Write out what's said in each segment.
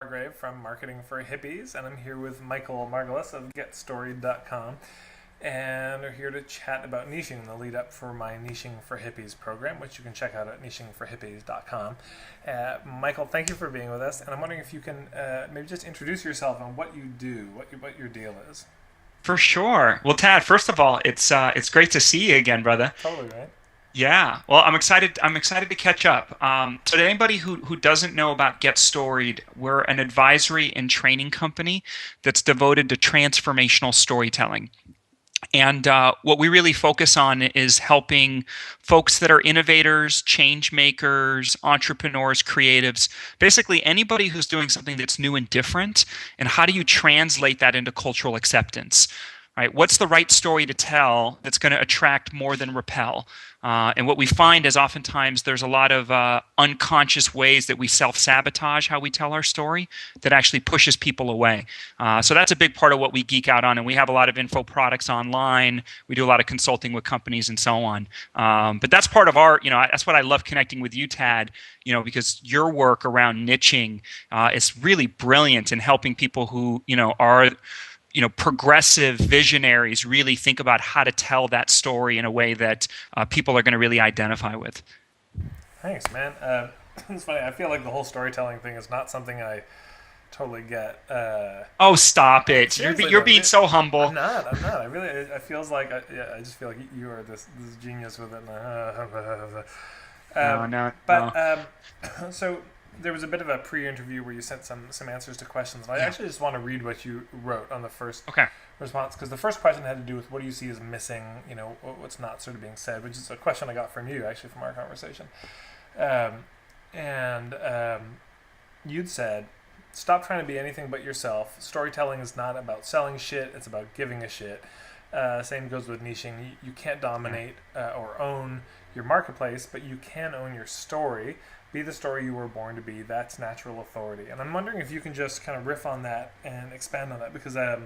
Margrave from Marketing for Hippies, and I'm here with Michael Margolis of GetStoried.com, and we're here to chat about niching, the lead up for my Niching for Hippies program, which you can check out at nichingforhippies.com. Michael, thank you for being with us, and I'm wondering if you can maybe just introduce yourself and what you do, what your deal is. For sure. Well, Tad, first of all, it's great to see you again, brother. Totally right. Yeah. Well, I'm excited. I'm excited to catch up. So, to anybody who doesn't know about Get Storied, we're an advisory and training company that's devoted to transformational storytelling. And what we really focus on is helping folks that are innovators, change makers, entrepreneurs, creatives, basically anybody who's doing something that's new and different. And how do you translate that into cultural acceptance? Right? What's the right story to tell that's going to attract more than repel? And what we find is oftentimes there's a lot of unconscious ways that we self-sabotage how we tell our story that actually pushes people away. So that's a big part of what we geek out on. And we have a lot of info products online. We do a lot of consulting with companies and so on. But that's part of our, that's what I love connecting with you, Tad, because your work around niching is really brilliant in helping people who, are progressive visionaries really think about how to tell that story in a way that people are going to really identify with. Thanks, man. It's funny. I feel like the whole storytelling thing is not something I totally get. Oh, stop it! Seriously, You're though, being so humble. I'm not. I'm not. I really. It feels like. I just feel like you are this genius with it. But so there was a bit of a pre-interview where you sent some answers to questions, and I actually just want to read what you wrote on the first response, because the first question had to do with what do you see as missing, what's not sort of being said, which is a question I got from you actually from our conversation. And you'd said, stop trying to be anything but yourself. Storytelling is not about selling shit, it's about giving a shit. Same goes with niching. You can't dominate or own your marketplace, but you can own your story. Be the story you were born to be. That's natural authority. And I'm wondering if you can just kind of riff on that and expand on that, because I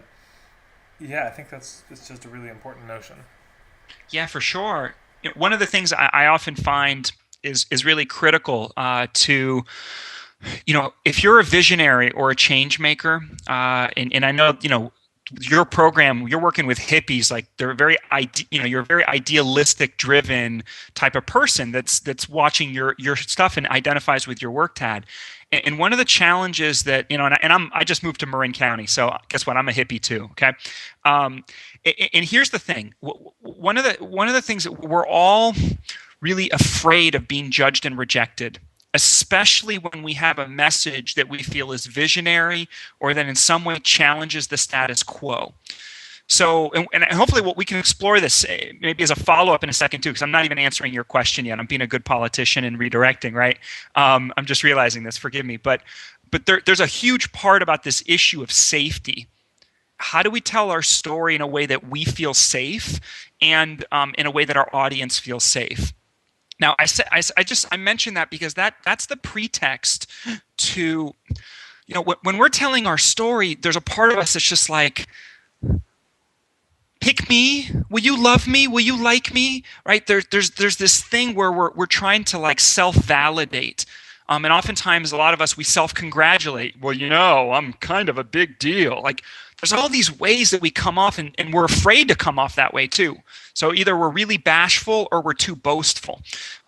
think it's just a really important notion. Yeah, for sure. One of the things I often find is really critical to, if you're a visionary or a change maker, and I know, your program, you're working with hippies, like they're you're a very idealistic driven type of person that's watching your stuff and identifies with your work, Tad. And one of the challenges that, I just moved to Marin County, so guess what? I'm a hippie too. Okay. And here's the thing. One of the things that we're all really afraid of being judged and rejected, especially when we have a message that we feel is visionary or that in some way challenges the status quo. So, and hopefully we can explore this maybe as a follow-up in a second too, because I'm not even answering your question yet. I'm being a good politician and redirecting, right? I'm just realizing this, forgive me. But there's a huge part about this issue of safety. How do we tell our story in a way that we feel safe and in a way that our audience feels safe? Now, I mentioned that because that's the pretext to, when we're telling our story, there's a part of us that's just like, pick me, will you love me, will you like me, right? There's this thing where we're trying to like self-validate, and oftentimes a lot of us we self-congratulate. Well, I'm kind of a big deal. Like there's all these ways that we come off, and we're afraid to come off that way too. So either we're really bashful or we're too boastful.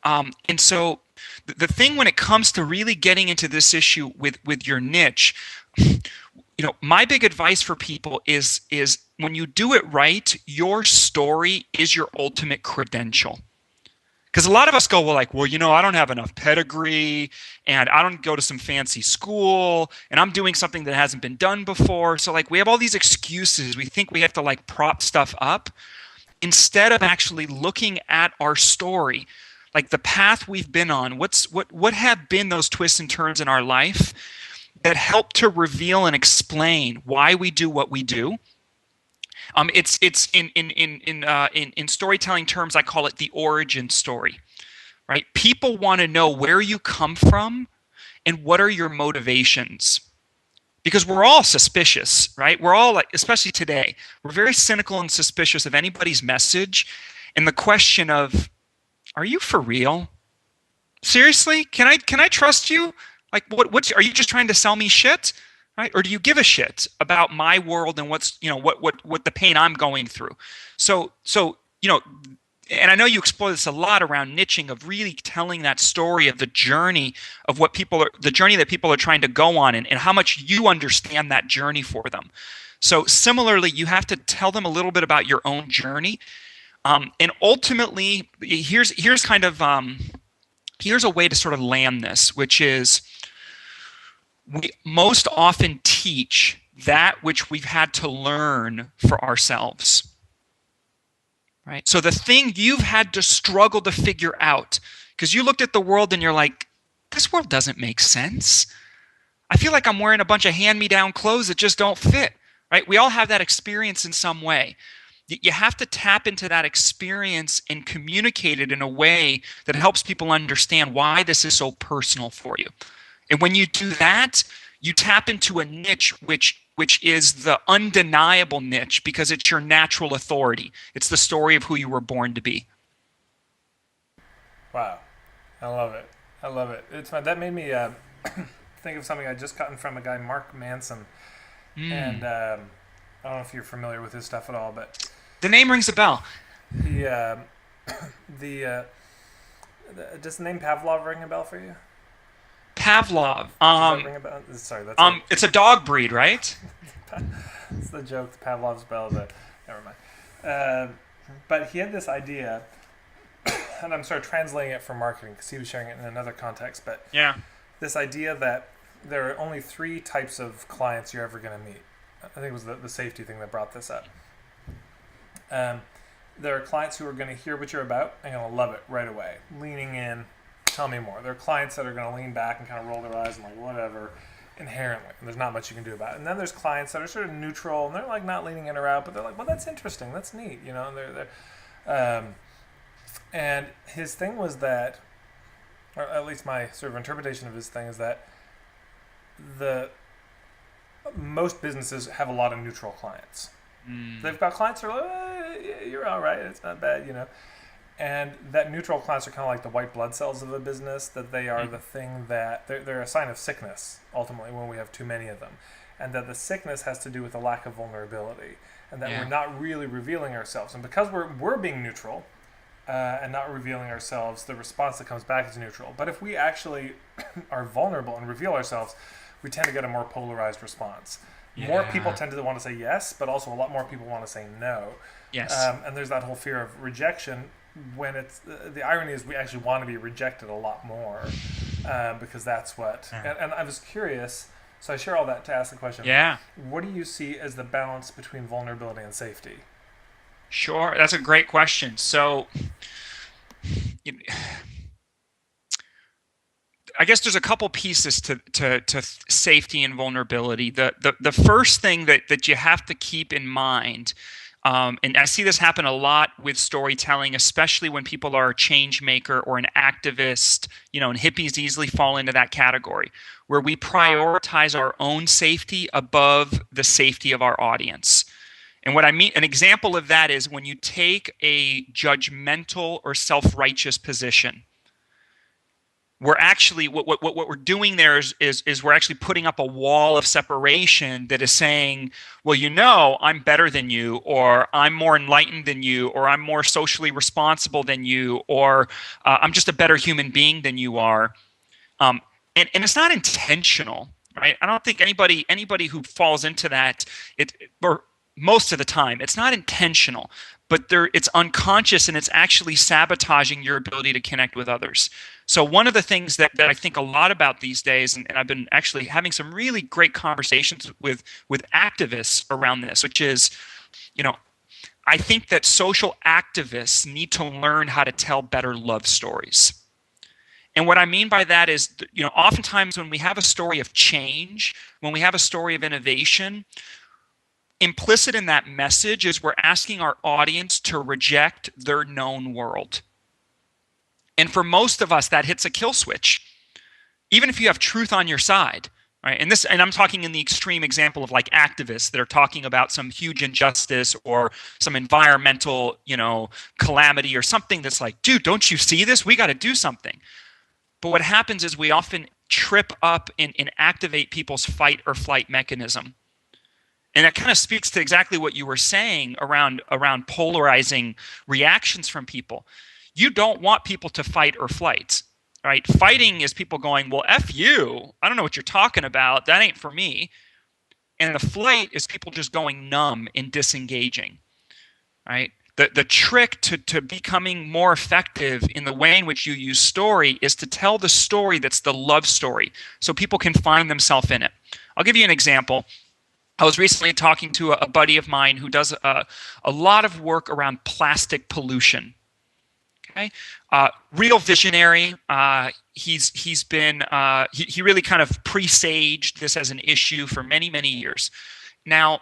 And so the thing when it comes to really getting into this issue with your niche, my big advice for people is when you do it right, your story is your ultimate credential. Because a lot of us go, I don't have enough pedigree, and I don't go to some fancy school, and I'm doing something that hasn't been done before. So we have all these excuses. We think we have to prop stuff up instead of actually looking at our story, like the path we've been on. What have been those twists and turns in our life that help to reveal and explain why we do what we do. It's in storytelling terms, I call it the origin story, right? People want to know where you come from and what are your motivations, because we're all suspicious, right? We're all especially today, we're very cynical and suspicious of anybody's message, and the question of, are you for real? Seriously? Can I trust you? Like, what's are you just trying to sell me shit? Right? Or do you give a shit about my world and what's, what the pain I'm going through? So, and I know you explore this a lot around niching, of really telling that story of the journey of the journey that people are trying to go on, and how much you understand that journey for them. So similarly, you have to tell them a little bit about your own journey. And ultimately, here's a way to sort of land this, which is, we most often teach that which we've had to learn for ourselves. Right? So the thing you've had to struggle to figure out, because you looked at the world and you're like, this world doesn't make sense. I feel like I'm wearing a bunch of hand-me-down clothes that just don't fit. Right? We all have that experience in some way. You have to tap into that experience and communicate it in a way that helps people understand why this is so personal for you. And when you do that, you tap into a niche which is the undeniable niche, because it's your natural authority. It's the story of who you were born to be. Wow, I love it. I love it. It's fun. That made me think of something I just gotten from a guy, Mark Manson, and I don't know if you're familiar with his stuff at all, but the name rings a bell. he does the name Pavlov ring a bell for you? Pavlov. Does that ring a bell? Sorry, that's it's a dog breed, right? it's the joke. The Pavlov's bell. Never mind. But he had this idea, and I'm sort of translating it for marketing because he was sharing it in another context. But yeah, this idea that there are only 3 types of clients you're ever going to meet. I think it was the safety thing that brought this up. There are clients who are going to hear what you're about and going to love it right away, leaning in. Tell me more. There are clients that are going to lean back and kind of roll their eyes and like, whatever, inherently. And there's not much you can do about it. And then there's clients that are sort of neutral, and they're like not leaning in or out, but they're like, well, that's interesting. That's neat. And and his thing was that, or at least my sort of interpretation of his thing is that most businesses have a lot of neutral clients. They've got clients who are like, you're all right. It's not bad, And that neutral clients are kind of like the white blood cells of a business, that they are the thing that they're a sign of sickness, ultimately, when we have too many of them. And that the sickness has to do with the lack of vulnerability, and that we're not really revealing ourselves. And because we're being neutral and not revealing ourselves, the response that comes back is neutral. But if we actually are vulnerable and reveal ourselves, we tend to get a more polarized response. More people tend to want to say yes, but also a lot more people want to say no. Yes. And there's that whole fear of rejection, when it's the irony is we actually want to be rejected a lot more, because that's what. And I was curious, so I share all that to ask the question. Yeah. What do you see as the balance between vulnerability and safety? Sure, that's a great question. So, I guess there's a couple pieces to safety and vulnerability. The first thing that you have to keep in mind, and I see this happen a lot with storytelling, especially when people are a change maker or an activist, and hippies easily fall into that category, where we prioritize our own safety above the safety of our audience. And what I mean, an example of that is when you take a judgmental or self-righteous position. We're actually what we're doing there is we're actually putting up a wall of separation that is saying, well, I'm better than you, or I'm more enlightened than you, or I'm more socially responsible than you, or I'm just a better human being than you are. And it's not intentional, right? I don't think anybody who falls into that, or most of the time, it's not intentional, but it's unconscious, and it's actually sabotaging your ability to connect with others. So one of the things that I think a lot about these days, and I've been actually having some really great conversations with activists around this, which is, I think that social activists need to learn how to tell better love stories. And what I mean by that is, oftentimes when we have a story of change, when we have a story of innovation, implicit in that message is we're asking our audience to reject their known world. And for most of us, that hits a kill switch, even if you have truth on your side, right? And I'm talking in the extreme example of like activists that are talking about some huge injustice or some environmental, calamity or something that's like, dude, don't you see this? We got to do something. But what happens is we often trip up and activate people's fight or flight mechanism. And that kind of speaks to exactly what you were saying around polarizing reactions from people. You don't want people to fight or flight, right? Fighting is people going, well, F you. I don't know what you're talking about. That ain't for me. And the flight is people just going numb and disengaging, right? The trick to becoming more effective in the way in which you use story is to tell the story that's the love story so people can find themselves in it. I'll give you an example. I was recently talking to a buddy of mine who does a lot of work around plastic pollution. Okay, real visionary. He's been he really kind of presaged this as an issue for many years. Now,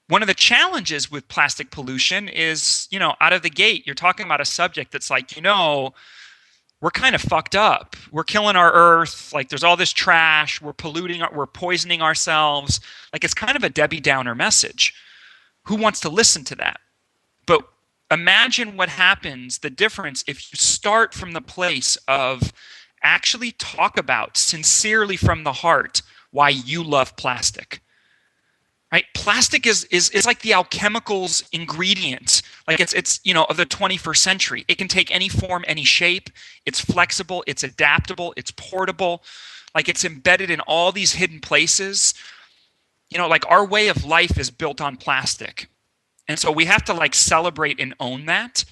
one of the challenges with plastic pollution is, out of the gate, you're talking about a subject that's like, we're kind of fucked up. We're killing our earth. Like, there's all this trash. We're polluting. We're poisoning ourselves. Like, it's kind of a Debbie Downer message. Who wants to listen to that? But imagine what happens, the difference, if you start from the place of actually talk about sincerely from the heart why you love plastic. Right? Plastic is like the alchemicals ingredient. Like it's of the 21st century. It can take any form, any shape. It's flexible, it's adaptable, it's portable. Like, it's embedded in all these hidden places. Like, our way of life is built on plastic. And so we have to like celebrate and own that.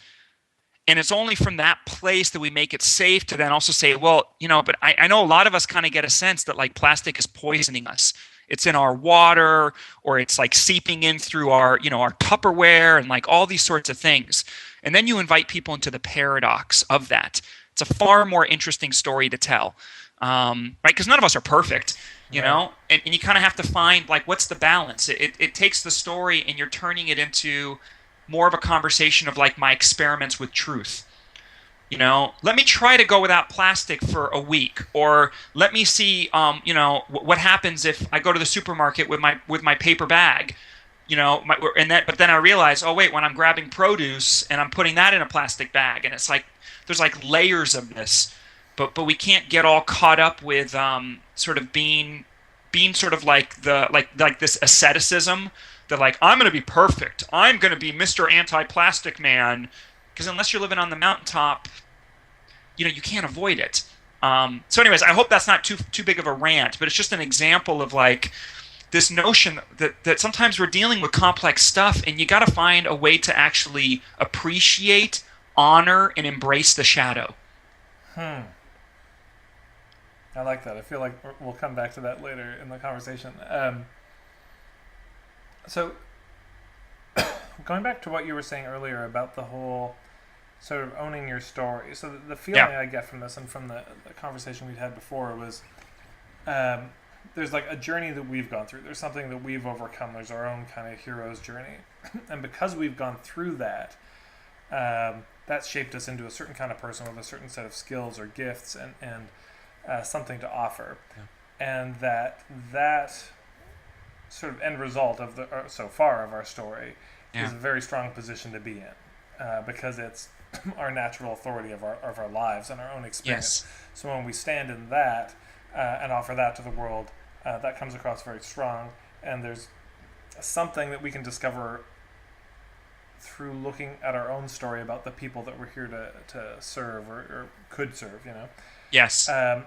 And it's only from that place that we make it safe to then also say, well, but I know a lot of us kind of get a sense that like plastic is poisoning us. It's in our water, or it's like seeping in through our Tupperware and like all these sorts of things. And then you invite people into the paradox of that. It's a far more interesting story to tell, right? Because none of us are perfect, and you kind of have to find like, what's the balance? It takes the story and you're turning it into more of a conversation of like my experiments with truth. Let me try to go without plastic for a week, or let me see, what happens if I go to the supermarket with my paper bag, but then I realize, oh wait, when I'm grabbing produce and I'm putting that in a plastic bag, and it's like there's like layers of this, but we can't get all caught up with sort of being sort of like this asceticism that like, I'm going to be perfect, I'm going to be Mr. Anti-Plastic Man. Because unless you're living on the mountaintop, you can't avoid it. So anyways, I hope that's not too big of a rant, but it's just an example of like this notion that sometimes we're dealing with complex stuff, and you got to find a way to actually appreciate, honor, and embrace the shadow. I like that. I feel like we'll come back to that later in the conversation. So going back to what you were saying earlier about the whole sort of owning your story. So the feeling I get from this and from the conversation we'd had before was there's like a journey that we've gone through. There's something that we've overcome. There's our own kind of hero's journey. And because we've gone through that, that's shaped us into a certain kind of person with a certain set of skills or gifts and something to offer. Yeah. And that sort of end result of so far of our story is a very strong position to be in, because it's our natural authority of our lives and our own experience. Yes. So when we stand in that and offer that to the world, that comes across very strong. And there's something that we can discover through looking at our own story about the people that we're here to serve or could serve. Yes. And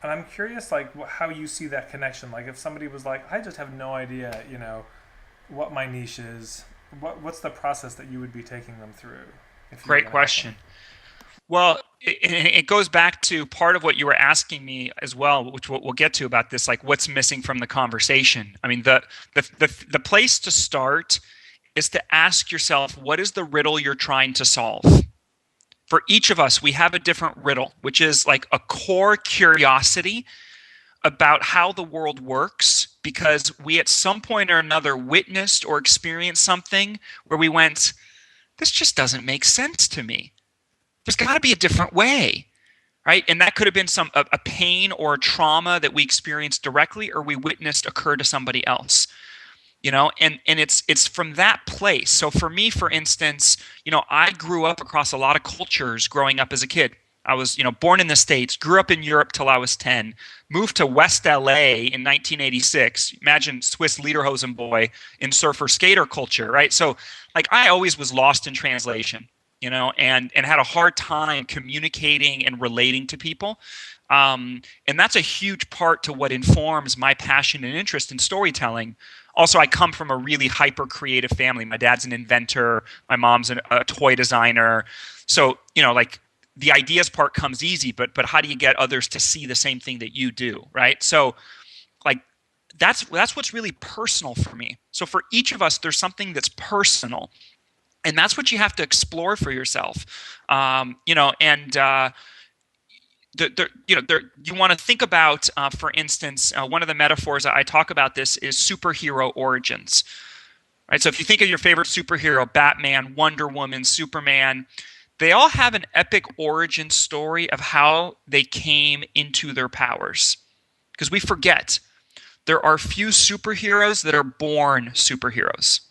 I'm curious, like, how you see that connection. Like, if somebody was like, I just have no idea, what my niche is, what's the process that you would be taking them through? Great question. Well, it goes back to part of what you were asking me as well, which we'll get to about this, like what's missing from the conversation. I mean, the place to start is to ask yourself, what is the riddle you're trying to solve? For each of us, we have a different riddle, which is like a core curiosity about how the world works, because we at some point or another witnessed or experienced something where we went, this just doesn't make sense to me. There's got to be a different way, right? And that could have been a pain or a trauma that we experienced directly or we witnessed occur to somebody else. And it's from that place. So for me, for instance, I grew up across a lot of cultures growing up as a kid. I was, born in the States, grew up in Europe till I was 10, moved to West LA in 1986. Imagine Swiss Lederhosen boy in surfer skater culture, right? So like I always was lost in translation, and had a hard time communicating and relating to people. And that's a huge part to what informs my passion and interest in storytelling. Also, I come from a really hyper creative family. My dad's an inventor. My mom's a toy designer. So, like the ideas part comes easy, but how do you get others to see the same thing that you do, right? So, like that's what's really personal for me. So for each of us, there's something that's personal, and that's what you have to explore for yourself. You want to think about, for instance, one of the metaphors I talk about this is superhero origins. Right? So if you think of your favorite superhero, Batman, Wonder Woman, Superman, they all have an epic origin story of how they came into their powers. Because we forget, there are few superheroes that are born superheroes.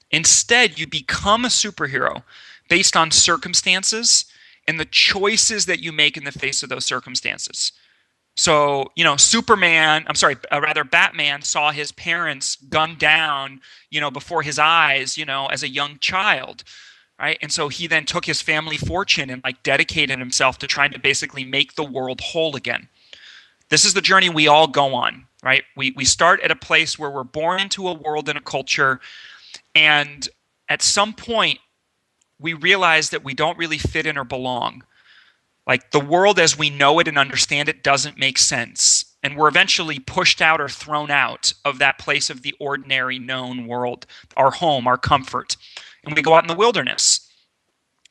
Instead, you become a superhero based on circumstances and the choices that you make in the face of those circumstances. So, Batman saw his parents gunned down, before his eyes, as a young child, right? And so he then took his family fortune and dedicated himself to trying to basically make the world whole again. This is the journey we all go on, right? We start at a place where we're born into a world and a culture, and at some point, we realize that we don't really fit in or belong. Like the world as we know it and understand it doesn't make sense. And we're eventually pushed out or thrown out of that place of the ordinary known world, our home, our comfort. And we go out in the wilderness.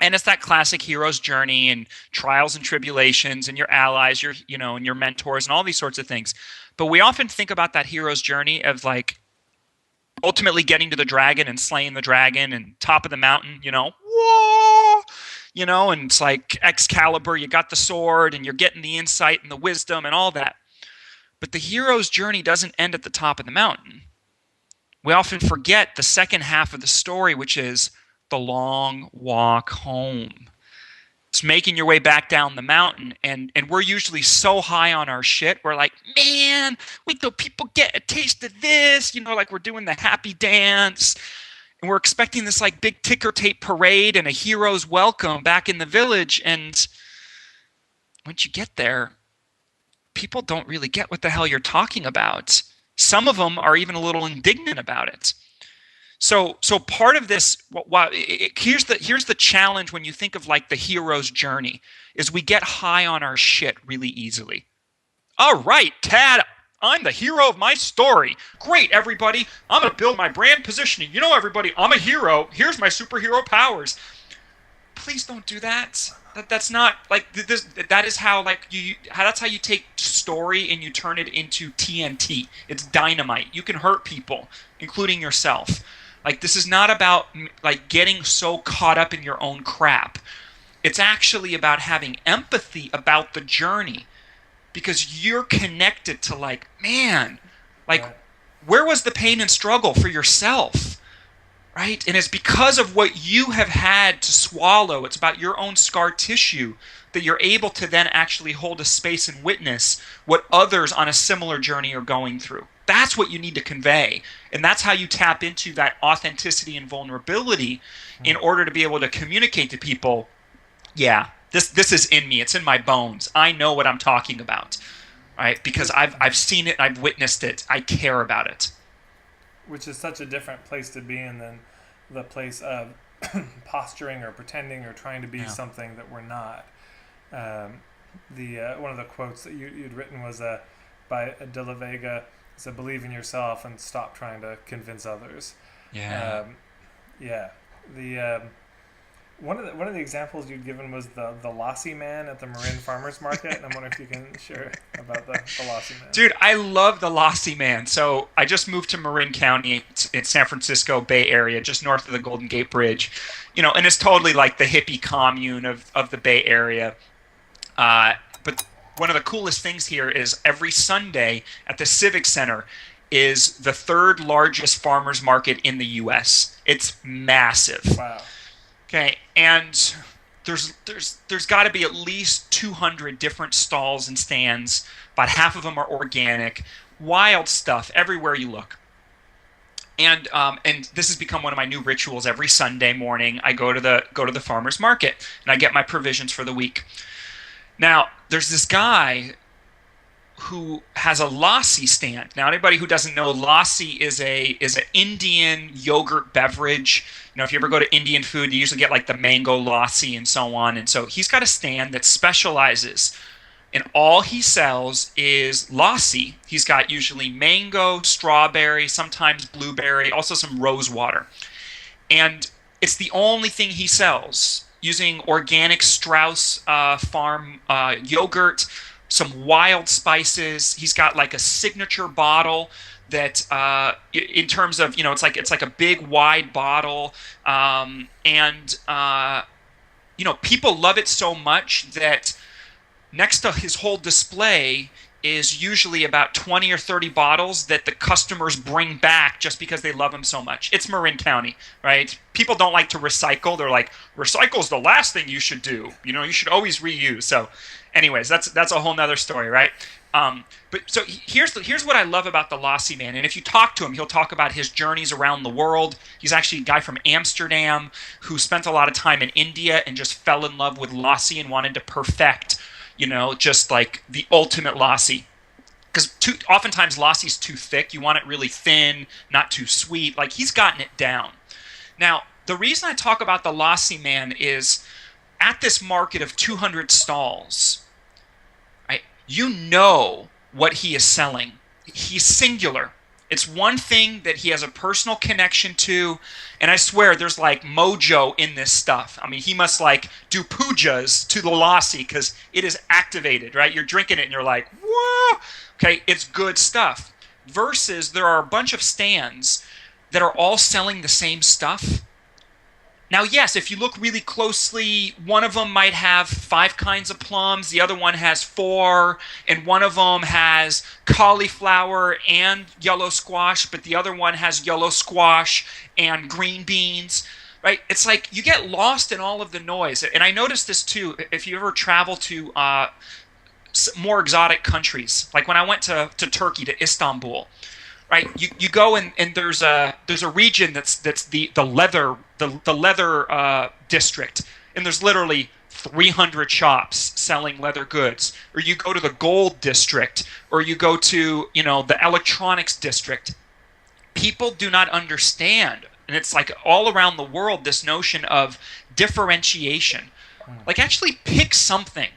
And it's that classic hero's journey and trials and tribulations and your allies, and your mentors and all these sorts of things. But we often think about that hero's journey of ultimately getting to the dragon and slaying the dragon and top of the mountain, whoa, and it's like Excalibur, you got the sword and you're getting the insight and the wisdom and all that. But the hero's journey doesn't end at the top of the mountain. We often forget the second half of the story, which is the long walk home. It's making your way back down the mountain, and we're usually so high on our shit. We're like, man, wait till people get a taste of this, we're doing the happy dance, and we're expecting this big ticker tape parade and a hero's welcome back in the village. And once you get there, people don't really get what the hell you're talking about. Some of them are even a little indignant about it. So part of this, here's the challenge when you think of the hero's journey, is we get high on our shit really easily. All right, Tad, I'm the hero of my story. Great, everybody. I'm going to build my brand positioning. Everybody, I'm a hero. Here's my superhero powers. Please don't do that. That's not this. That is how that's how you take story and you turn it into TNT. It's dynamite. You can hurt people, including yourself. This is not about getting so caught up in your own crap. It's actually about having empathy about the journey, because you're connected to where was the pain and struggle for yourself, right? And it's because of what you have had to swallow. It's about your own scar tissue that you're able to then actually hold a space and witness what others on a similar journey are going through. That's what you need to convey. And that's how you tap into that authenticity and vulnerability in order to be able to communicate to people, yeah, this is in me. It's in my bones. I know what I'm talking about, right? Because I've seen it. I've witnessed it. I care about it. Which is such a different place to be in than the place of posturing or pretending or trying to be something that we're not. One of the quotes that you'd written was by De La Vega. So believe in yourself and stop trying to convince others. Yeah. One of the examples you'd given was the Lossy Man at the Marin Farmers Market, and I'm wondering if you can share about the Lossy Man. Dude, I love the Lossy Man. So I just moved to Marin County. It's San Francisco Bay Area, just north of the Golden Gate Bridge. And it's totally like the hippie commune of the Bay Area. But one of the coolest things here is every Sunday at the Civic Center is the third largest farmers market in the U.S. It's massive. Wow. Okay, and there's got to be at least 200 different stalls and stands. About half of them are organic, wild stuff everywhere you look. And this has become one of my new rituals. Every Sunday morning, I go to the farmer's market and I get my provisions for the week. Now, there's this guy who has a lassi stand. Now, anybody who doesn't know, lassi is an Indian yogurt beverage. You know, if you ever go to Indian food, you usually get like the mango lassi and so on. And so he's got a stand that specializes, and all he sells is lassi. He's got usually mango, strawberry, sometimes blueberry, also some rose water. And it's the only thing he sells, using organic Strauss farm yogurt, some wild spices. He's got like a signature bottle that, in terms of, you know, it's like a big wide bottle, and you know, people love it so much that next to his whole display is usually about 20 or 30 bottles that the customers bring back just because they love him so much. It's Marin County, right? People don't like to recycle. They're like, recycle's the last thing you should do. You know, you should always reuse. So anyways, that's a whole nother story, right? But so here's what I love about the Lossy Man. And if you talk to him, he'll talk about his journeys around the world. He's actually a guy from Amsterdam who spent a lot of time in India and just fell in love with Lossy and wanted to perfect, you know, just like the ultimate Lossy. Because oftentimes Lossy's too thick. You want it really thin, not too sweet. Like, he's gotten it down. Now, the reason I talk about the Lossy Man is at this market of 200 stalls, right, you know what he is selling. He's singular. It's one thing that he has a personal connection to, and I swear there's like mojo in this stuff. I mean, he must like do pujas to the Lossy because it is activated, right? You're drinking it and you're like, whoa, okay, it's good stuff. Versus there are a bunch of stands that are all selling the same stuff. Now, yes, if you look really closely, one of them might have 5 kinds of plums, the other one has 4, and one of them has cauliflower and yellow squash, but the other one has yellow squash and green beans, right? It's like you get lost in all of the noise. And I noticed this too, if you ever travel to more exotic countries, like when I went to Turkey, to Istanbul, right? You go and there's a region that's the leather district, and there's literally 300 shops selling leather goods. Or you go to the gold district, or you go to, you know, the electronics district. People do not understand, and it's like all around the world, this notion of differentiation. Like, actually pick something.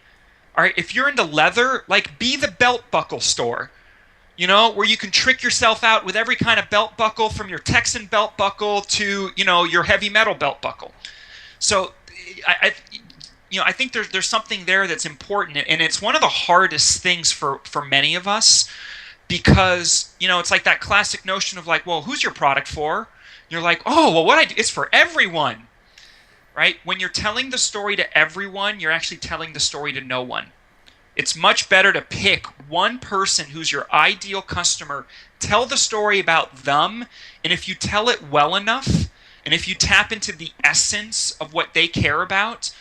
All right, if you're into leather, like, be the belt buckle store. You know, where you can trick yourself out with every kind of belt buckle, from your Texan belt buckle to, you know, your heavy metal belt buckle. So, I think there's something there that's important, and it's one of the hardest things for many of us, because, you know, it's like that classic notion of like, well, who's your product for? You're like, oh, well, it's for everyone, right? When you're telling the story to everyone, you're actually telling the story to no one. It's much better to pick one person who's your ideal customer, tell the story about them, and if you tell it well enough, and if you tap into the essence of what they care about,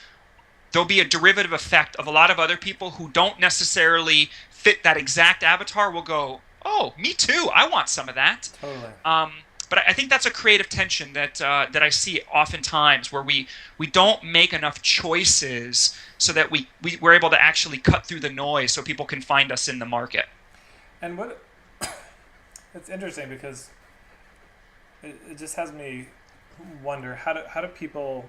there'll be a derivative effect of a lot of other people who don't necessarily fit that exact avatar will go, oh, me too, I want some of that. Totally. But I think that's a creative tension that I see oftentimes, where we don't make enough choices so that we're able to actually cut through the noise so people can find us in the market. And it's interesting because it just has me wonder, how do people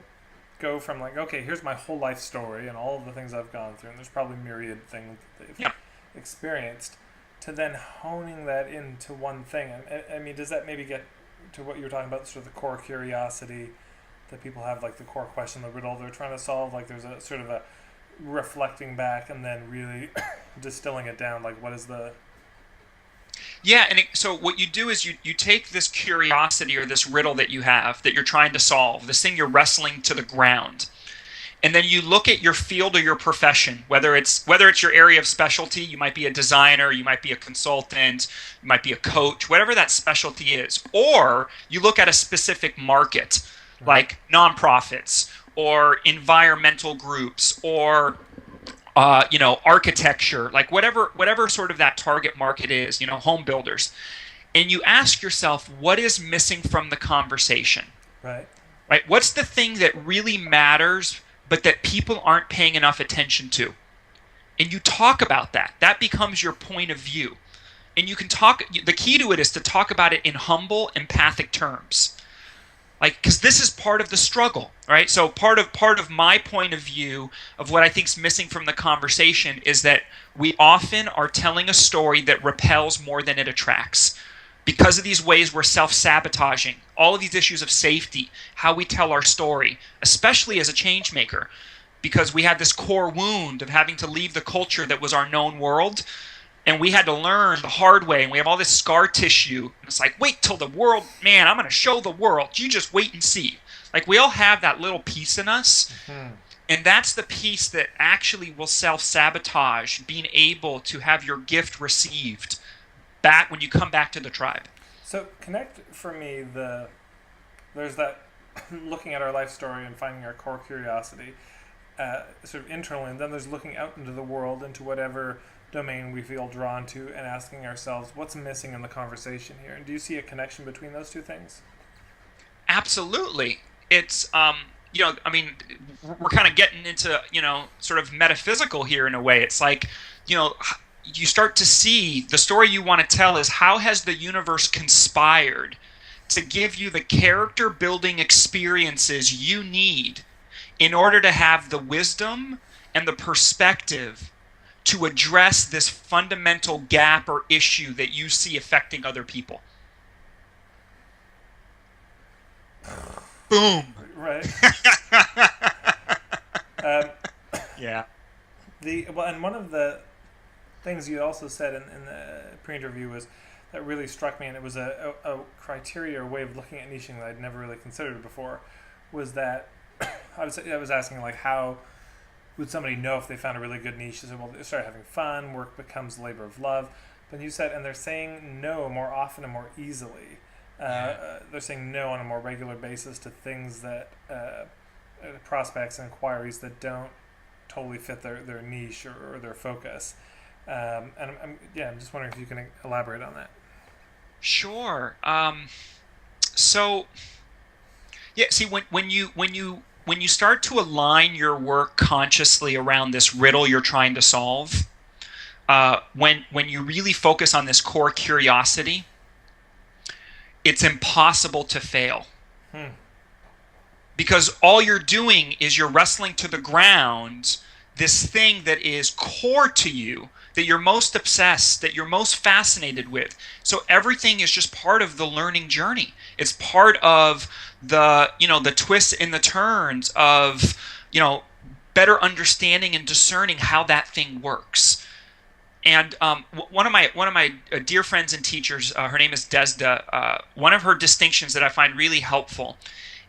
go from like, okay, here's my whole life story and all of the things I've gone through, and there's probably myriad things that they've experienced, to then honing that into one thing. I mean, does that maybe get to what you were talking about, sort of the core curiosity that people have, like the core question, the riddle they're trying to solve, like there's a sort of a reflecting back and then really distilling it down, like what is the... Yeah, and so what you do is you take this curiosity or this riddle that you have that you're trying to solve, this thing you're wrestling to the ground, and then you look at your field or your profession, whether it's your area of specialty. You might be a designer, you might be a consultant, you might be a coach, whatever that specialty is. Or you look at a specific market, like nonprofits or environmental groups, or architecture, like whatever sort of that target market is, home builders, and you ask yourself, what is missing from the conversation? Right. Right? What's the thing that really matters, but that people aren't paying enough attention to? And you talk about that. That becomes your point of view. And you can talk, the key to it is to talk about it in humble, empathic terms. Like, because this is part of the struggle, right? So part of my point of view of what I think is missing from the conversation is that we often are telling a story that repels more than it attracts. Because of these ways we're self-sabotaging, all of these issues of safety, how we tell our story, especially as a change maker, because we had this core wound of having to leave the culture that was our known world, and we had to learn the hard way, and we have all this scar tissue. And it's like, wait till the world, man, I'm going to show the world. You just wait and see. Like, we all have that little piece in us, and that's the piece that actually will self-sabotage being able to have your gift received back when you come back to the tribe. So connect for me there's that looking at our life story and finding our core curiosity sort of internally, and then there's looking out into the world, into whatever domain we feel drawn to, and asking ourselves what's missing in the conversation here. And do you see a connection between those two things? Absolutely. It's we're kind of getting into sort of metaphysical here in a way. It's like you start to see the story you want to tell is, how has the universe conspired to give you the character building experiences you need in order to have the wisdom and the perspective to address this fundamental gap or issue that you see affecting other people. Boom. Right. Yeah. And one of the things you also said in the pre-interview was that really struck me, and it was a criteria or way of looking at niching that I'd never really considered before, was that I was asking, like, how would somebody know if they found a really good niche? They said, well, they start having fun, work becomes labor of love. Then you said, and they're saying no more often and more easily. They're saying no on a more regular basis to things that prospects and inquiries that don't totally fit their niche or their focus. And I'm just wondering if you can elaborate on that. Sure. See, when you start to align your work consciously around this riddle you're trying to solve, when you really focus on this core curiosity, it's impossible to fail. Because all you're doing is you're wrestling to the ground this thing that is core to you, that you're most obsessed, that you're most fascinated with. So everything is just part of the learning journey. It's part of the twists and the turns of, better understanding and discerning how that thing works. And one of my dear friends and teachers, her name is Desda. One of her distinctions that I find really helpful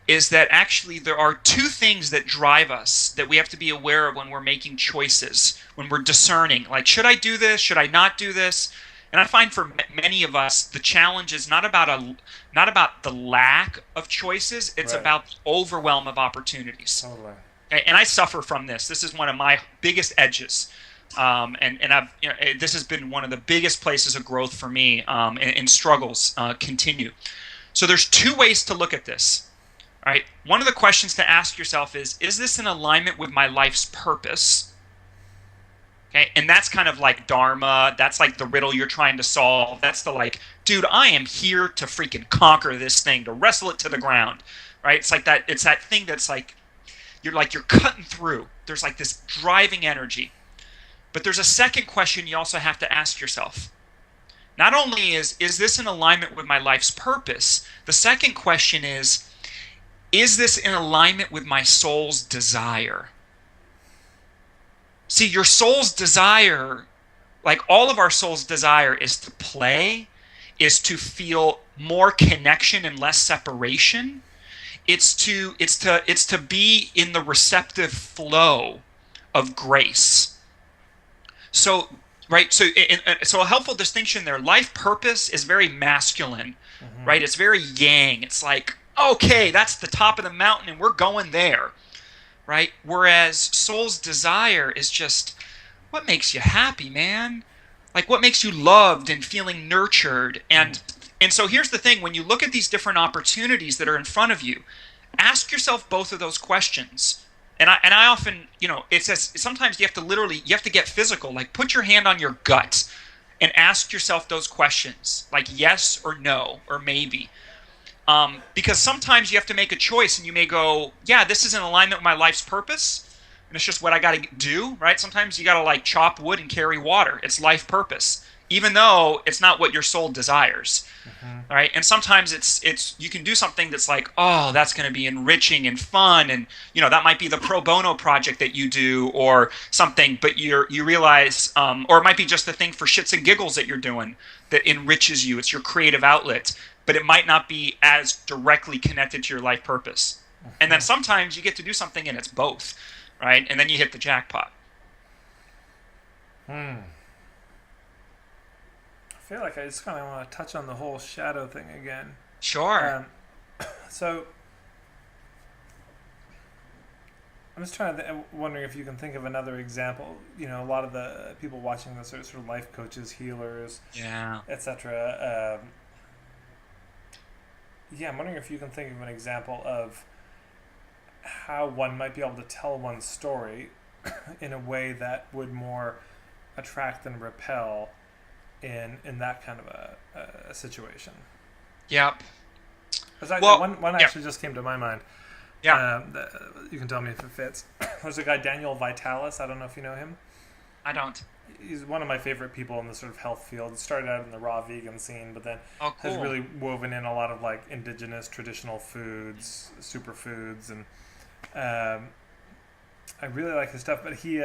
is that actually there are two things that drive us that we have to be aware of when we're making choices, when we're discerning. Like, should I do this? Should I not do this? And I find for many of us, the challenge is not about the lack of choices. It's about the overwhelm of opportunities. Totally. And I suffer from this. This is one of my biggest edges. And I've this has been one of the biggest places of growth for me, and struggles continue. So there's two ways to look at this. All right. One of the questions to ask yourself is this in alignment with my life's purpose? Okay. And that's kind of like Dharma. That's like the riddle you're trying to solve. That's the like, dude, I am here to freaking conquer this thing, to wrestle it to the ground. Right. It's like that. It's that thing that's like you're cutting through. There's like this driving energy. But there's a second question you also have to ask yourself. Not only is this in alignment with my life's purpose, the second question is this in alignment with my soul's desire? See, your soul's desire, like all of our soul's desire, is to play, is to feel more connection and less separation. It's to be in the receptive flow of grace. So, right, so a helpful distinction there. Life purpose is very masculine, right? It's very yang. It's like, okay, that's the top of the mountain and we're going there. right? Whereas soul's desire is just what makes you happy, man. Like what makes you loved and feeling nurtured. And so here's the thing, when you look at these different opportunities that are in front of you, ask yourself both of those questions. And I often, it says sometimes you have to get physical, like put your hand on your gut and ask yourself those questions, like yes or no or maybe. Because sometimes you have to make a choice and you may go, yeah, this is in alignment with my life's purpose. And it's just what I got to do, right? Sometimes you got to like chop wood and carry water. It's life purpose, even though it's not what your soul desires. Right? And sometimes it's you can do something that's like, oh, that's going to be enriching and fun, and that might be the pro bono project that you do or something, but you realize, or it might be just the thing for shits and giggles that you're doing that enriches you. It's your creative outlet, but it might not be as directly connected to your life purpose. And then sometimes you get to do something and it's both, right? And then you hit the jackpot. I feel like I just kind of want to touch on the whole shadow thing again. Sure. So I'm just wondering if you can think of another example. A lot of the people watching this are sort of life coaches, healers, Yeah. etc. I'm wondering if you can think of an example of how one might be able to tell one's story in a way that would more attract and repel in that kind of a situation. Yep. One actually just came to my mind. Yeah. You can tell me if it fits. There's a guy, Daniel Vitalis. I don't know if you know him. I don't. He's one of my favorite people in the sort of health field. He started out in the raw vegan scene, but then has really woven in a lot of like indigenous traditional foods, superfoods, and I really like his stuff. But he,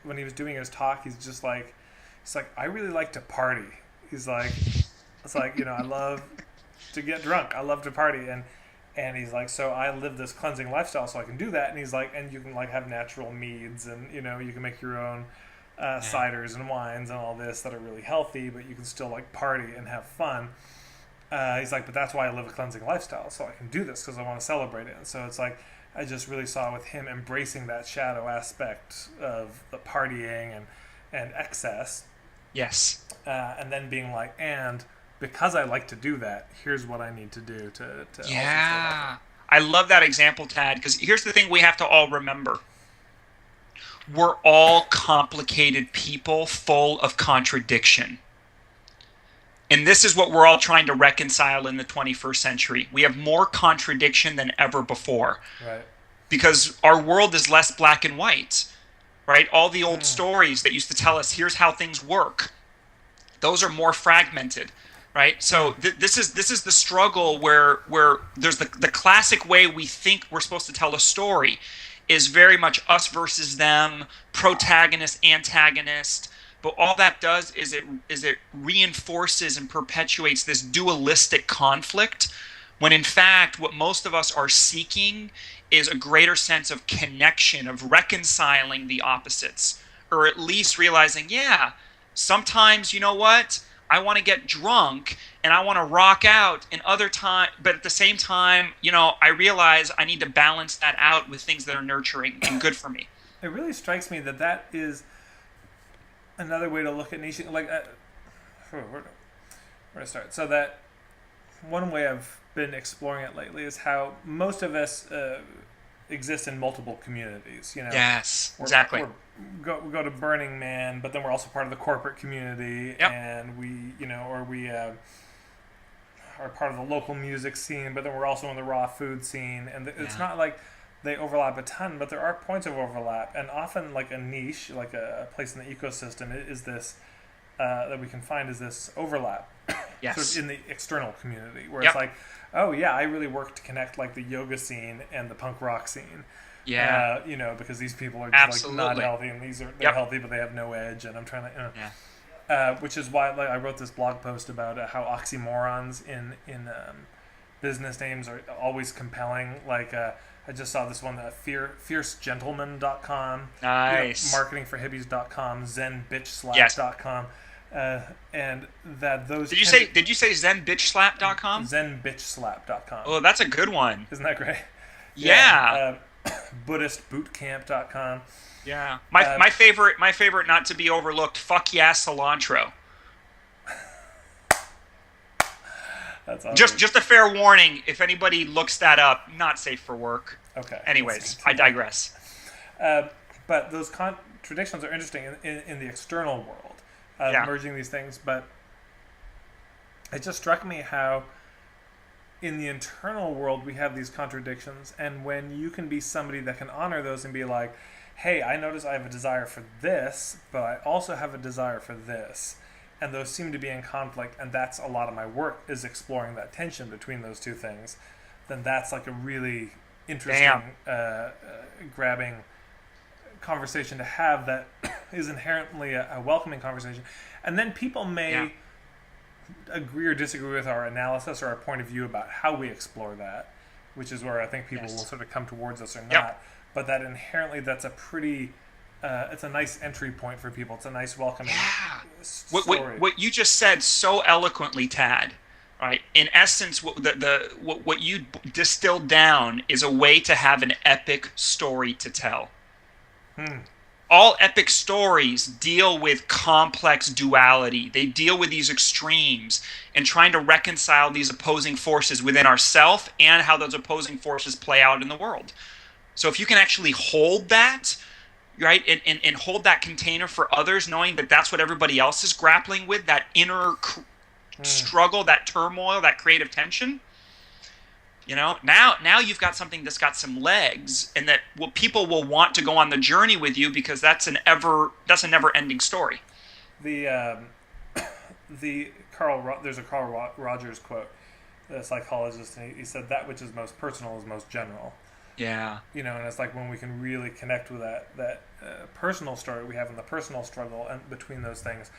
when he was doing his talk, he's like, I really like to party. He's like, it's like, I love to get drunk. I love to party. And he's like, so I live this cleansing lifestyle so I can do that. And he's like, and you can like have natural meads and, you can make your own ciders and wines and all this that are really healthy, but you can still like party and have fun. He's like, but that's why I live a cleansing lifestyle, so I can do this because I want to celebrate it. And so it's like, I just really saw with him embracing that shadow aspect of the partying and excess. Yes. And then being like, and because I like to do that, here's what I need to do to yeah. I love that example, Tad, because here's the thing we have to all remember. We're all complicated people full of contradiction. And this is what we're all trying to reconcile in the 21st century. We have more contradiction than ever before. Right. Because our world is less black and white. Right? All the old stories that used to tell us, here's how things work. Those are more fragmented. Right? So this is the struggle where there's the classic way we think we're supposed to tell a story is very much us versus them, protagonist, antagonist. But all that does is it reinforces and perpetuates this dualistic conflict, when in fact what most of us are seeking is a greater sense of connection, of reconciling the opposites, or at least realizing, yeah, sometimes, you know what, I want to get drunk and I want to rock out, and other time, but at the same time, I realize I need to balance that out with things that are nurturing and good for me. It really strikes me that is another way to look at niche. Like, where to start? So that one way I've been exploring it lately is how most of us exist in multiple communities. Yes, exactly. We go to Burning Man, but then we're also part of the corporate community, yep. And we are part of the local music scene, but then we're also in the raw food scene, and it's not like they overlap a ton, but there are points of overlap, and often like a niche, like a place in the ecosystem, is this that we can find is this overlap. Yes. Sort of in the external community, where yep. it's like, oh yeah, I really work to connect like the yoga scene and the punk rock scene. Yeah. Because these people are just like not healthy, and they're yep. healthy, but they have no edge, and I'm trying to, which is why I wrote this blog post about how oxymorons in business names are always compelling. Like, I just saw this one, fiercegentleman.com, nice, marketingforhippies.com, zenbitchslap.com. And that those did you say zenbitchslap.com? Zenbitchslap.com. Oh, that's a good one. Isn't that great? Yeah. BuddhistBootcamp.com. Yeah. My favorite not to be overlooked, fuck yeah cilantro. That's awesome. Just a fair warning, if anybody looks that up, not safe for work. Okay. Anyways, I digress. But those contradictions are interesting in the external world, merging these things. But it just struck me how in the internal world we have these contradictions, and when you can be somebody that can honor those and be like, hey, I notice I have a desire for this, but I also have a desire for this. And those seem to be in conflict, and that's a lot of my work, is exploring that tension between those two things. Then that's like a really interesting, grabbing conversation to have that is inherently a welcoming conversation. And then people may agree or disagree with our analysis or our point of view about how we explore that, which is where I think people will sort of come towards us or not. But that inherently, that's a pretty... it's a nice entry point for people. It's a nice welcoming story. What you just said so eloquently, Tad, right? In essence, what you distilled down is a way to have an epic story to tell. All epic stories deal with complex duality. They deal with these extremes and trying to reconcile these opposing forces within ourselves and how those opposing forces play out in the world. So if you can actually hold that, right, and hold that container for others, knowing that that's what everybody else is grappling with, that inner struggle, that turmoil, that creative tension, now you've got something that's got some legs, and that people will want to go on the journey with you, because that's a never-ending story. There's a Carl Rogers quote, the psychologist, and he said, that which is most personal is most general. Yeah. And it's like when we can really connect with that personal story we have in the personal struggle and between those things,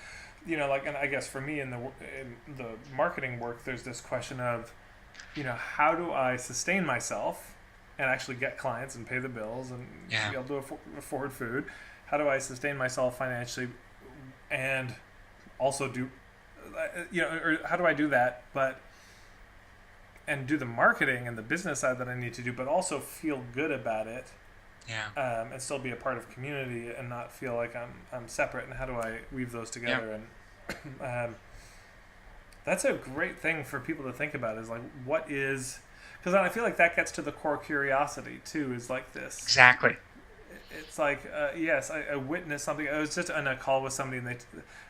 and I guess for me in the marketing work, there's this question of, how do I sustain myself and actually get clients and pay the bills and be able to afford food? How do I sustain myself financially and also do, or how do I do that, and do the marketing and the business side that I need to do, but also feel good about it, and still be a part of community and not feel like I'm separate? And how do I weave those together? And that's a great thing for people to think about, is like, what is, because I feel like that gets to the core curiosity too, is like this. Exactly. It's like, yes, I witnessed something. I was just on a call with somebody, and they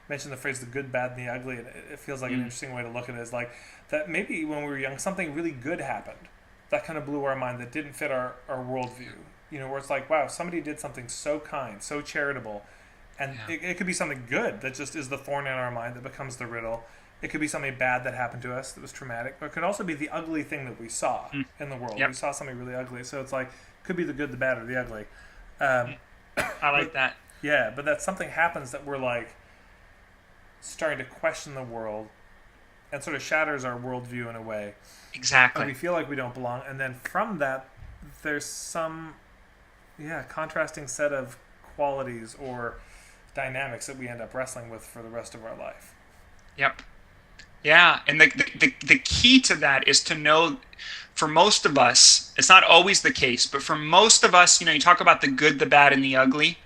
mentioned the phrase the good, bad, and the ugly, and it feels like an interesting way to look at it, is like that maybe when we were young, something really good happened that kind of blew our mind, that didn't fit our worldview. Where it's like, wow, somebody did something so kind, so charitable, and it could be something good that just is the thorn in our mind that becomes the riddle. It could be something bad that happened to us that was traumatic, but it could also be the ugly thing that we saw in the world. We saw something really ugly, so it's like, could be the good, the bad, or the ugly. I like that. Yeah, but that something happens that we're like starting to question the world and sort of shatters our worldview in a way. Exactly. And we feel like we don't belong. And then from that, there's some contrasting set of qualities or dynamics that we end up wrestling with for the rest of our life. Yep. Yeah, and the key to that is to know, for most of us, it's not always the case, but for most of us, you talk about the good, the bad, and the ugly.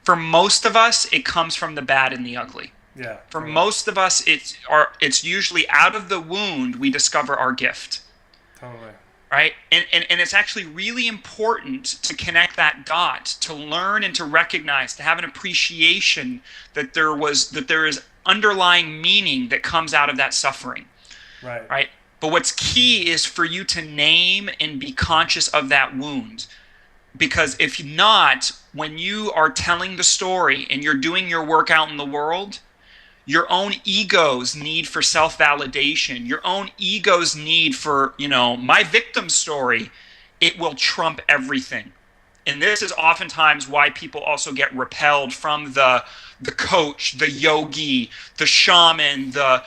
For most of us, it comes from the bad and the ugly. Yeah. For most of us, it's usually out of the wound we discover our gift. Totally. Right? And it's actually really important to connect that dot, to learn and to recognize, to have an appreciation that there is underlying meaning that comes out of that suffering. Right? But what's key is for you to name and be conscious of that wound. Because if not, when you are telling the story and you're doing your work out in the world, your own ego's need for self-validation, your own ego's need for, my victim story, it will trump everything. And this is oftentimes why people also get repelled from the coach, the yogi, the shaman, the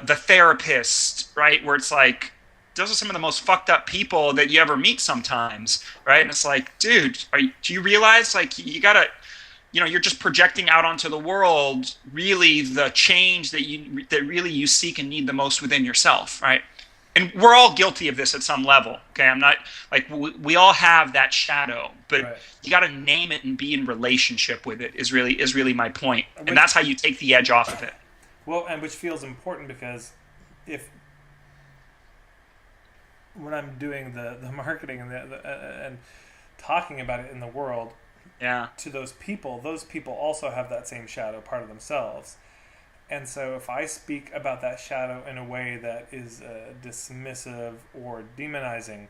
therapist, right? Where it's like, those are some of the most fucked up people that you ever meet sometimes, right? And it's like, dude, do you realize, like, you gotta, you're just projecting out onto the world really the change that really you seek and need the most within yourself, right? and we're all guilty of this at some level. Okay, I'm not like we all have that shadow, but Right. you got to name it and be in relationship with it. Is really my point, and that's how you take the edge off of it. Well, and which feels important because if when I'm doing the marketing and and talking about it in the world, Yeah. to those people also have that same shadow part of themselves. And so if I speak about that shadow in a way that is dismissive or demonizing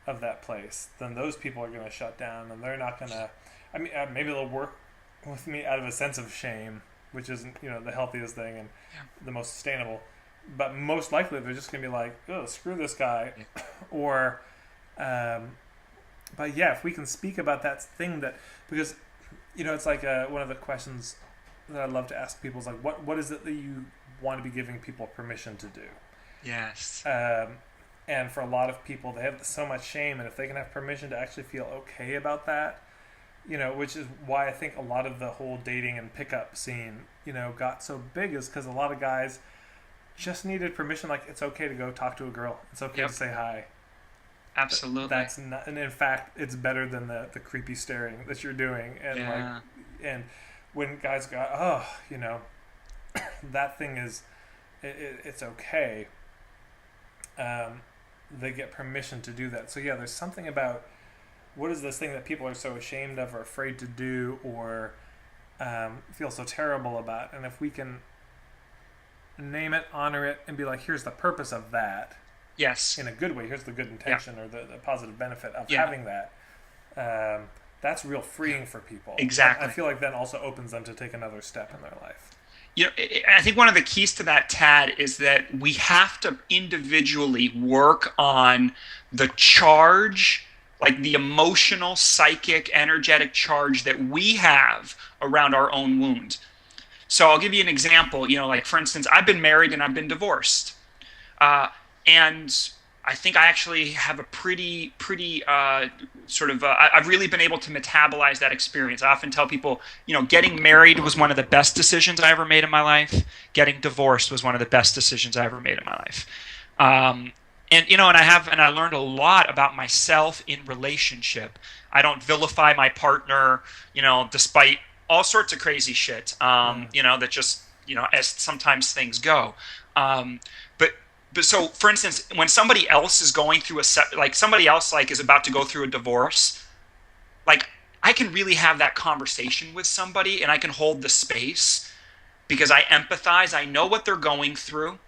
of that place, then those people are going to shut down, and they're not going to, I mean, maybe they'll work with me out of a sense of shame, which isn't, the healthiest thing and the most sustainable. But most likely they're just going to be like, oh, screw this guy. Yeah. Or, but yeah, if we can speak about that thing that, because, it's like one of the questions that I love to ask people is like, what is it that you want to be giving people permission to do? Yes. And for a lot of people, they have so much shame, and if they can have permission to actually feel okay about that, which is why I think a lot of the whole dating and pickup scene, got so big, is because a lot of guys just needed permission. Like, it's okay to go talk to a girl. It's okay to say hi. Absolutely. That's not, and in fact, it's better than the creepy staring that you're doing. And and when guys go, oh, that thing is, it's okay. They get permission to do that. So yeah, there's something about what is this thing that people are so ashamed of or afraid to do or feel so terrible about. And if we can name it, honor it, and be like, here's the purpose of that. Yes. In a good way. Here's the good intention or the positive benefit of Yeah. having that. That's real freeing for people. Exactly. I feel like that also opens them to take another step in their life. I think one of the keys to that, Tad, is that we have to individually work on the charge, like the emotional, psychic, energetic charge that we have around our own wound. So I'll give you an example. Like, for instance, I've been married and I've been divorced. And I think I actually have a pretty I've really been able to metabolize that experience. I often tell people, getting married was one of the best decisions I ever made in my life. Getting divorced was one of the best decisions I ever made in my life. And I learned a lot about myself in relationship. I don't vilify my partner, despite all sorts of crazy shit, that just, as sometimes things go. But so, for instance, when somebody else is going through somebody else is about to go through a divorce, I can really have that conversation with somebody and I can hold the space because I empathize. I know what they're going through,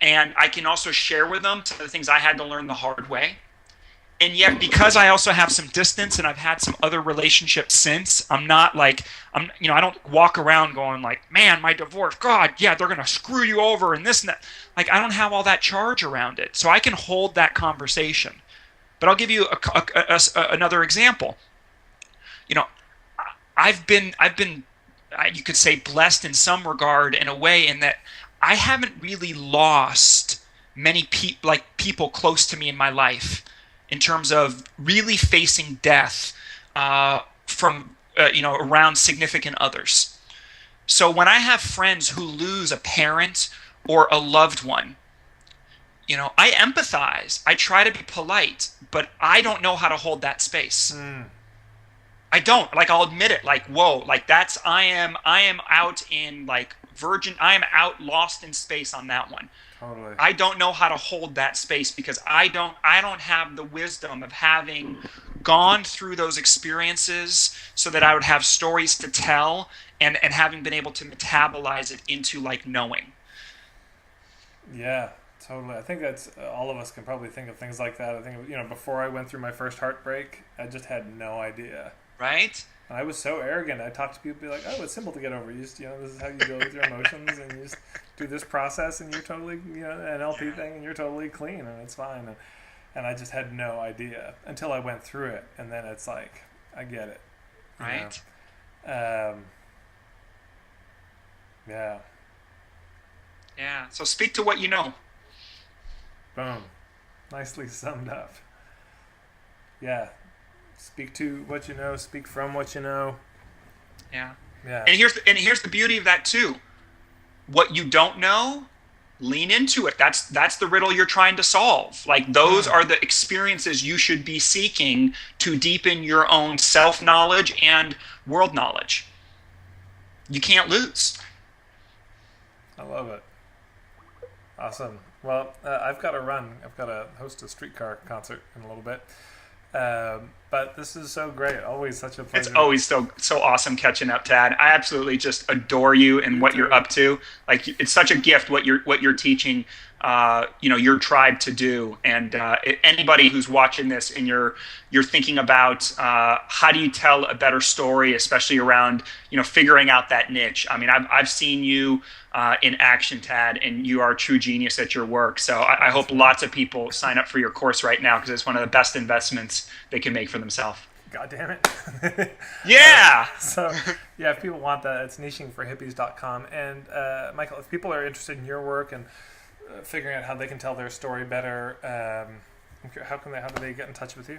and I can also share with them some of the things I had to learn the hard way. And yet, because I also have some distance and I've had some other relationships since, I don't walk around going like, man, my divorce, God, yeah, they're going to screw you over and this and that. I don't have all that charge around it. So I can hold that conversation. But I'll give you another example. I've been, you could say, blessed in some regard, in a way, in that I haven't really lost many people close to me in my life, in terms of really facing death from around significant others. So when I have friends who lose a parent or a loved one, I empathize. I try to be polite, but I don't know how to hold that space. I don't. I'll admit it. Whoa. I am out in virgin. I am out lost in space on that one. Totally. I don't know how to hold that space because I don't have the wisdom of having gone through those experiences so that I would have stories to tell and having been able to metabolize it into knowing. Yeah, totally. I think that's all of us can probably think of things like that. I think, before I went through my first heartbreak, I just had no idea. Right? And I was so arrogant. I talked to people, be like, "Oh, it's simple to get over. You just, this is how you deal with your emotions, and you just do this process, and you're totally, an LP thing, and you're totally clean, and it's fine." And I just had no idea until I went through it, and then it's like, I get it. Right. Yeah. Yeah. So speak to what you know. Boom. Nicely summed up. Yeah. Speak to what you know. Speak from what you know. Yeah. Yeah. And here's the beauty of that too. What you don't know, lean into it. That's the riddle you're trying to solve. Like, those are the experiences you should be seeking to deepen your own self-knowledge and world knowledge. You can't lose. I love it. Awesome. Well, I've got to run. I've got to host a streetcar concert in a little bit. But this is so great. Always such a pleasure. It's always so awesome catching up, Tad. I absolutely just adore you and what you're up to. Like, it's such a gift what you're teaching, your tribe to do. And anybody who's watching this and you're thinking about how do you tell a better story, especially around figuring out that niche. I mean, I've seen you in action, Tad, and you are a true genius at your work. So I hope lots of people sign up for your course right now, because it's one of the best investments they can make for themselves. God damn it. Yeah. If people want that, it's nichingforhippies.com. And Michael, if people are interested in your work and figuring out how they can tell their story better, how do they get in touch with you?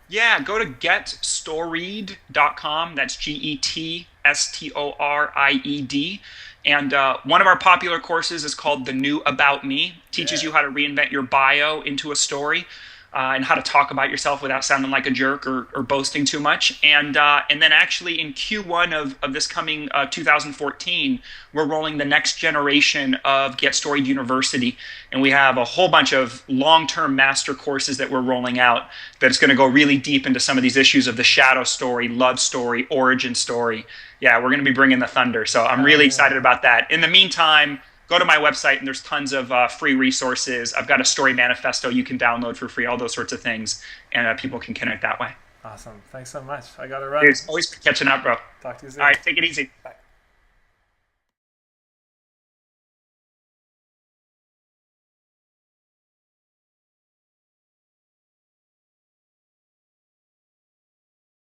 Yeah, go to getstoried.com. That's GETSTORIED. And one of our popular courses is called The New About Me. Teaches you how to reinvent your bio into a story, and how to talk about yourself without sounding like a jerk or boasting too much. And then actually in Q1 of this coming 2014, we're rolling the next generation of Get Storied University. And we have a whole bunch of long-term master courses that we're rolling out that is going to go really deep into some of these issues of the shadow story, love story, origin story. Yeah, we're going to be bringing the thunder. So I'm really excited about that. In the meantime, go to my website, and there's tons of free resources. I've got a story manifesto you can download for free, all those sorts of things, and people can connect that way. Awesome. Thanks so much. I got to run. It's always catching up, bro. Talk to you soon. All right, take it easy.